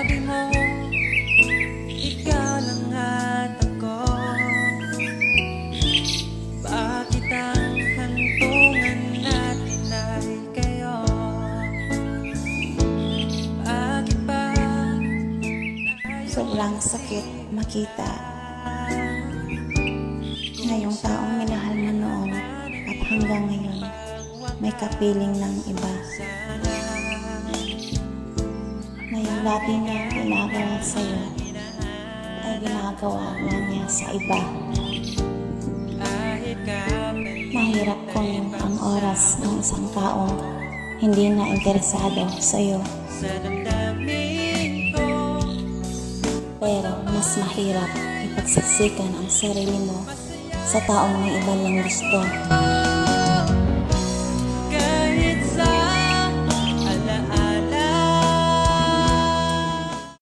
Sabi mo, ikaw lang at ako. Bakit ang hantungan natin ay kayo? Bakit ba Sobrang sakit makita na yung taong minahal mo noon at hanggang ngayon may kapiling ng iba, na yung dati niya ginagawa sa'yo ay ginagawa na niya sa iba. Mahirap kung ang oras ng isang taong hindi na interesado sa'yo, pero mas mahirap ipagsiksikan ang sarili mo sa taong may iba lang gusto.